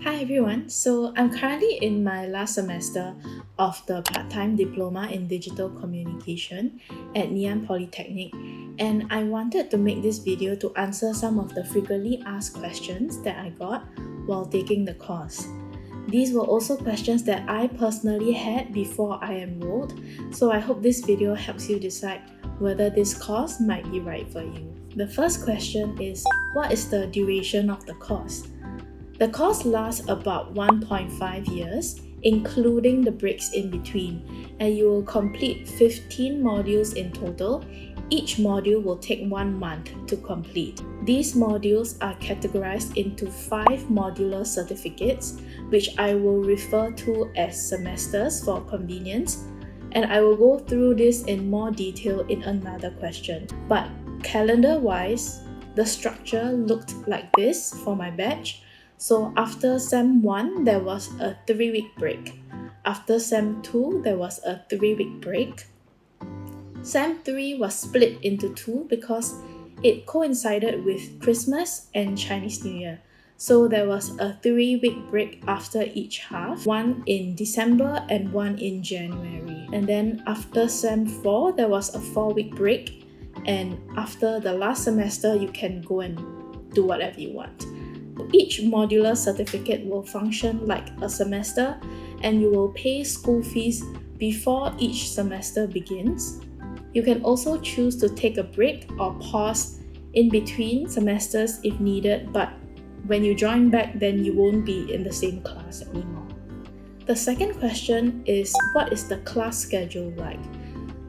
Hi everyone, so I'm currently in my last semester of the Part-time Diploma in Digital Communication at Ngee Ann Polytechnic, and I wanted to make this video to answer some of the frequently asked questions that I got while taking the course. These were also questions that I personally had before I enrolled, so I hope this video helps you decide whether this course might be right for you. The first question is, what is the duration of the course? The course lasts about 1.5 years, including the breaks in between, and you will complete 15 modules in total. Each module will take 1 month to complete. These modules are categorized into 5 modular certificates, which I will refer to as semesters for convenience, and I will go through this in more detail in another question. But calendar-wise, the structure looked like this for my batch. So after Sem 1, there was a 3-week break. After Sem 2, there was a 3-week break. Sem 3 was split into 2 because it coincided with Christmas and Chinese New Year. So there was a 3-week break after each half, one in December and one in January. And then after Sem 4, there was a 4-week break. And after the last semester, you can go and do whatever you want. Each modular certificate will function like a semester, and you will pay school fees before each semester begins. You can also choose to take a break or pause in between semesters if needed, but when you join back, then you won't be in the same class anymore. The second question is, what is the class schedule like?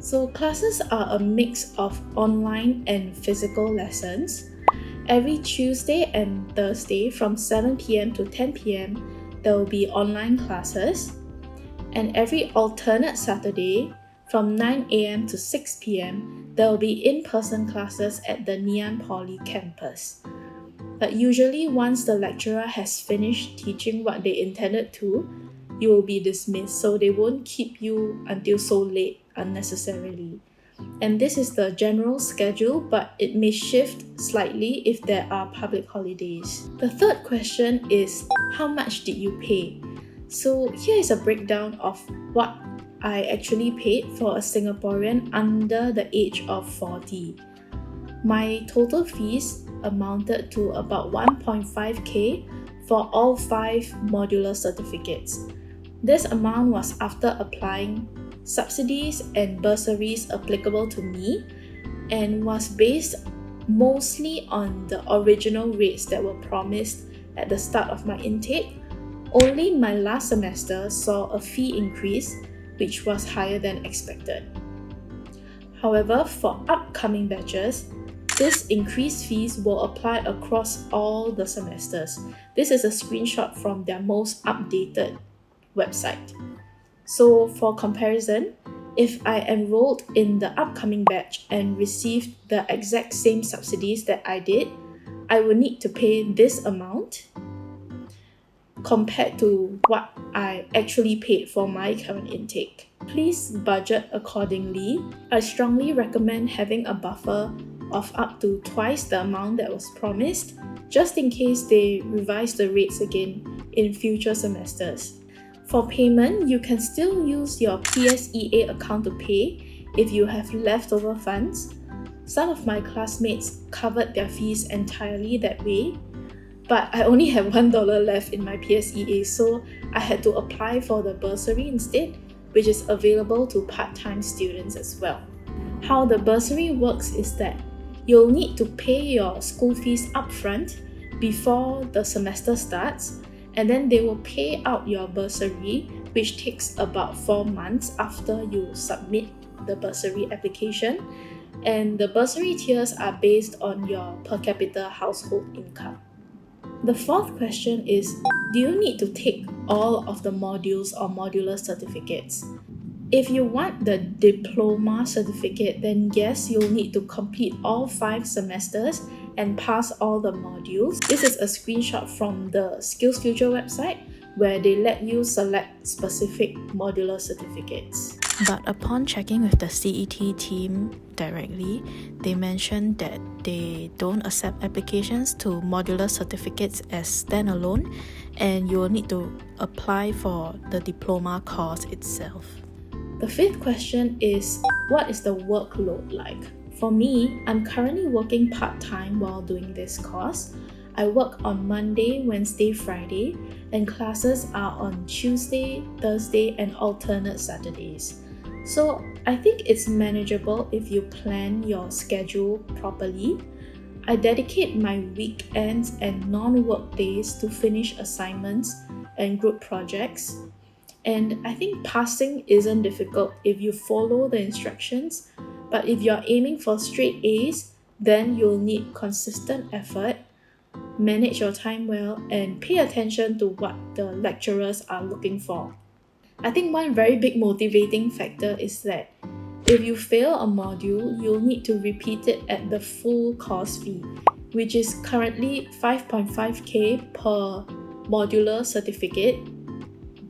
So classes are a mix of online and physical lessons. Every Tuesday and Thursday from 7 p.m. to 10 p.m. there will be online classes, and every alternate Saturday from 9 a.m. to 6 p.m. there will be in-person classes at the Ngee Ann Poly campus. But usually once the lecturer has finished teaching what they intended to, you will be dismissed, so they won't keep you until so late unnecessarily. And this is the general schedule, but it may shift slightly if there are public holidays. The third question is, how much did you pay? So here is a breakdown of what I actually paid for a Singaporean under the age of 40. My total fees amounted to about 1.5k for all 5 modular certificates. This amount was after applying subsidies and bursaries applicable to me, and was based mostly on the original rates that were promised at the start of my intake. Only my last semester saw a fee increase, which was higher than expected. However, for upcoming batches, this increased fees will apply across all the semesters. This is a screenshot from their most updated website. So for comparison, if I enrolled in the upcoming batch and received the exact same subsidies that I did, I would need to pay this amount compared to what I actually paid for my current intake. Please budget accordingly. I strongly recommend having a buffer of up to twice the amount that was promised, just in case they revise the rates again in future semesters. For payment, you can still use your PSEA account to pay if you have leftover funds. Some of my classmates covered their fees entirely that way, but I only have $1 left in my PSEA, so I had to apply for the bursary instead, which is available to part-time students as well. How the bursary works is that you'll need to pay your school fees upfront before the semester starts, and then they will pay out your bursary, which takes about 4 months after you submit the bursary application. And the bursary tiers are based on your per capita household income. The fourth question is, do you need to take all of the modules or modular certificates? If you want the diploma certificate, then yes, you'll need to complete all 5 semesters and pass all the modules. This is a screenshot from the SkillsFuture website where they let you select specific modular certificates. But upon checking with the CET team directly, they mentioned that they don't accept applications to modular certificates as standalone, and you will need to apply for the diploma course itself. The fifth question is, what is the workload like? For me, I'm currently working part-time while doing this course. I work on Monday, Wednesday, Friday, and classes are on Tuesday, Thursday, and alternate Saturdays. So I think it's manageable if you plan your schedule properly. I dedicate my weekends and non-work days to finish assignments and group projects. And I think passing isn't difficult if you follow the instructions, but if you're aiming for straight A's, then you'll need consistent effort, manage your time well, and pay attention to what the lecturers are looking for. I think one very big motivating factor is that if you fail a module, you'll need to repeat it at the full course fee, which is currently 5.5k per modular certificate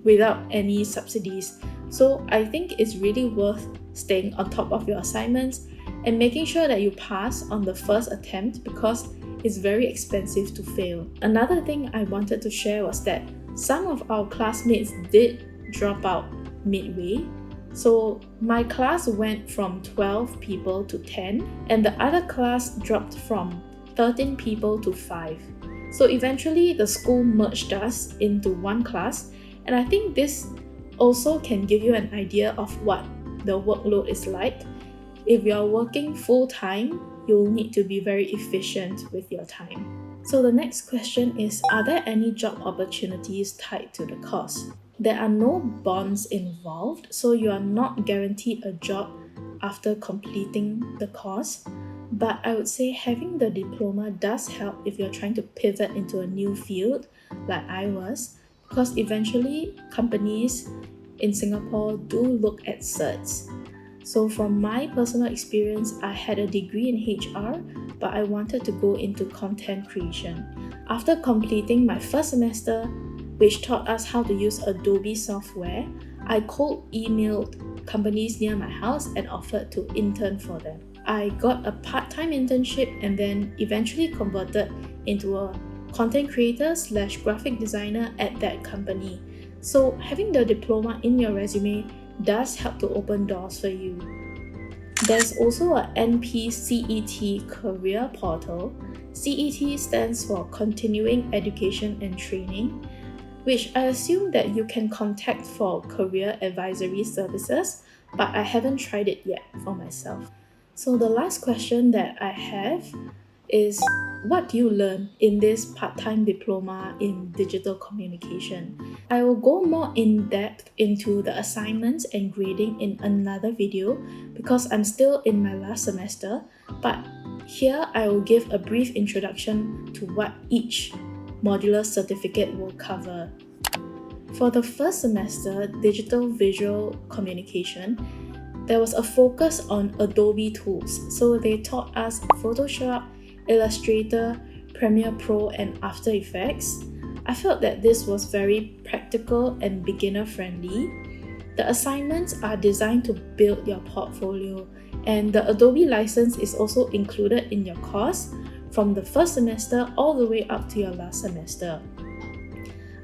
without any subsidies. So I think it's really worth staying on top of your assignments and making sure that you pass on the first attempt because it's very expensive to fail. Another thing I wanted to share was that some of our classmates did drop out midway. So my class went from 12 people to 10, and the other class dropped from 13 people to 5. So eventually the school merged us into one class, and I think this also can give you an idea of what the workload is like. If you're working full-time, you'll need to be very efficient with your time. So the next question is, are there any job opportunities tied to the course? There are no bonds involved, so you are not guaranteed a job after completing the course. But I would say having the diploma does help if you're trying to pivot into a new field, like I was, because eventually companies in Singapore do look at certs. So from my personal experience, I had a degree in HR, but I wanted to go into content creation. After completing my first semester, which taught us how to use Adobe software, I cold emailed companies near my house and offered to intern for them. I got a part-time internship and then eventually converted into a content creator / graphic designer at that company. So having the diploma in your resume does help to open doors for you. There's also a NP-CET career portal. CET stands for Continuing Education and Training, which I assume that you can contact for career advisory services, but I haven't tried it yet for myself. So the last question that I have is, what do you learn in this part-time diploma in digital communication? I will go more in depth into the assignments and grading in another video because I'm still in my last semester, but here I will give a brief introduction to what each modular certificate will cover. For the first semester, digital visual communication, there was a focus on Adobe tools. So they taught us Photoshop, Illustrator, Premiere Pro, and After Effects. I felt that this was very practical and beginner-friendly. The assignments are designed to build your portfolio, and the Adobe license is also included in your course from the first semester all the way up to your last semester.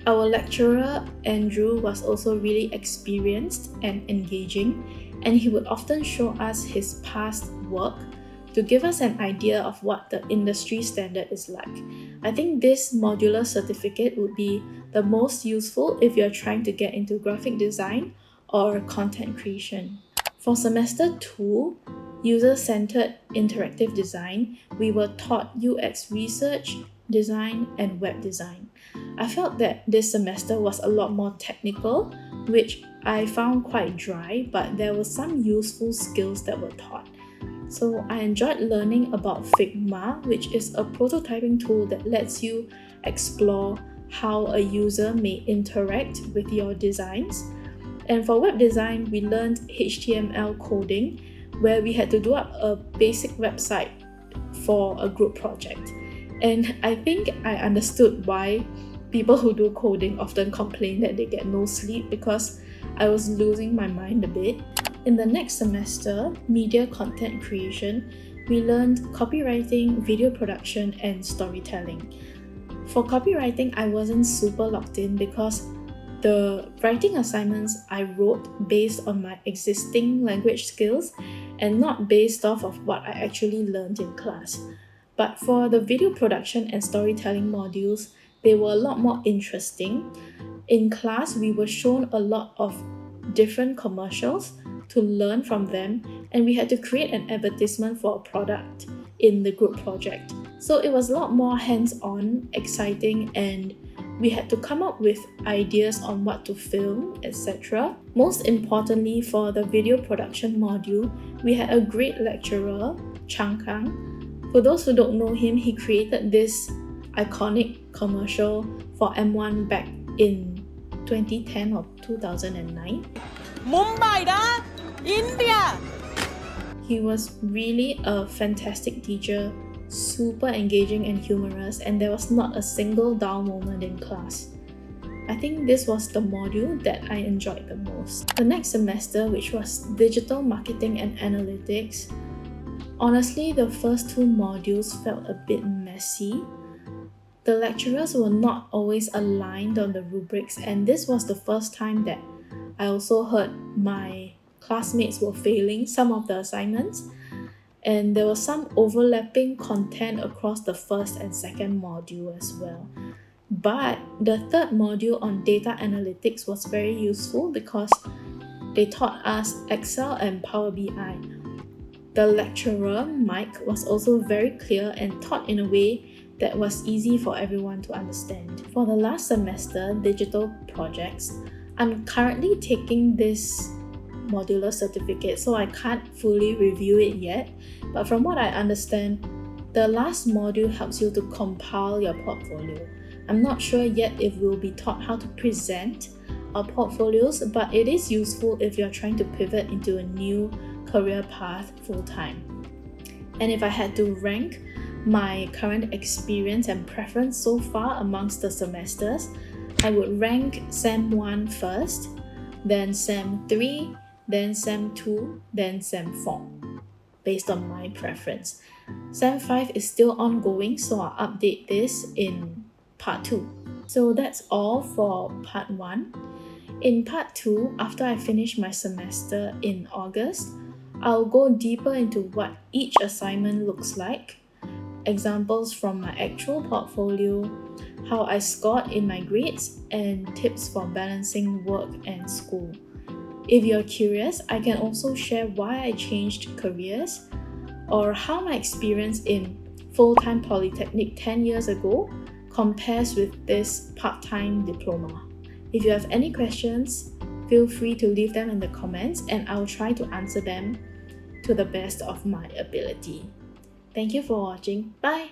Our lecturer, Andrew, was also really experienced and engaging, and he would often show us his past work to give us an idea of what the industry standard is like. I think this modular certificate would be the most useful if you're trying to get into graphic design or content creation. For semester 2, user-centered interactive design, we were taught UX research, design, and web design. I felt that this semester was a lot more technical, which I found quite dry, but there were some useful skills that were taught. So I enjoyed learning about Figma, which is a prototyping tool that lets you explore how a user may interact with your designs. And for web design, we learned HTML coding, where we had to do up a basic website for a group project. And I think I understood why people who do coding often complain that they get no sleep, because I was losing my mind a bit. In the next semester, media content creation, we learned copywriting, video production, and storytelling. For copywriting, I wasn't super locked in because the writing assignments I wrote based on my existing language skills and not based off of what I actually learned in class. But for the video production and storytelling modules, they were a lot more interesting. In class, we were shown a lot of different commercials to learn from them, and we had to create an advertisement for a product in the group project. So it was a lot more hands-on, exciting, and we had to come up with ideas on what to film, etc. Most importantly, for the video production module, we had a great lecturer, Chang Kang. For those who don't know him, he created this iconic commercial for M1 back in 2010 or 2009. Mumbai da, India. He was really a fantastic teacher, super engaging and humorous, and there was not a single dull moment in class. I think this was the module that I enjoyed the most. The next semester, which was Digital Marketing and Analytics, honestly, the first two modules felt a bit messy. The lecturers were not always aligned on the rubrics, and this was the first time that I also heard my classmates were failing some of the assignments, and there was some overlapping content across the first and second module as well. But the third module on data analytics was very useful because they taught us Excel and Power BI. The lecturer, Mike, was also very clear and taught in a way that was easy for everyone to understand. For the last semester, digital projects, I'm currently taking this modular certificate, so I can't fully review it yet. But from what I understand, the last module helps you to compile your portfolio. I'm not sure yet if we'll be taught how to present our portfolios, but it is useful if you're trying to pivot into a new career path full-time. And if I had to rank my current experience and preference so far amongst the semesters, I would rank Sem 1 first, then Sem 3, then Sem 2, then Sem 4, based on my preference. Sem 5 is still ongoing, so I'll update this in Part 2. So that's all for Part 1. In Part 2, after I finish my semester in August, I'll go deeper into what each assignment looks like, examples from my actual portfolio, how I scored in my grades, and tips for balancing work and school. If you're curious, I can also share why I changed careers or how my experience in full-time Polytechnic 10 years ago compares with this part-time diploma. If you have any questions, feel free to leave them in the comments and I'll try to answer them to the best of my ability. Thank you for watching. Bye!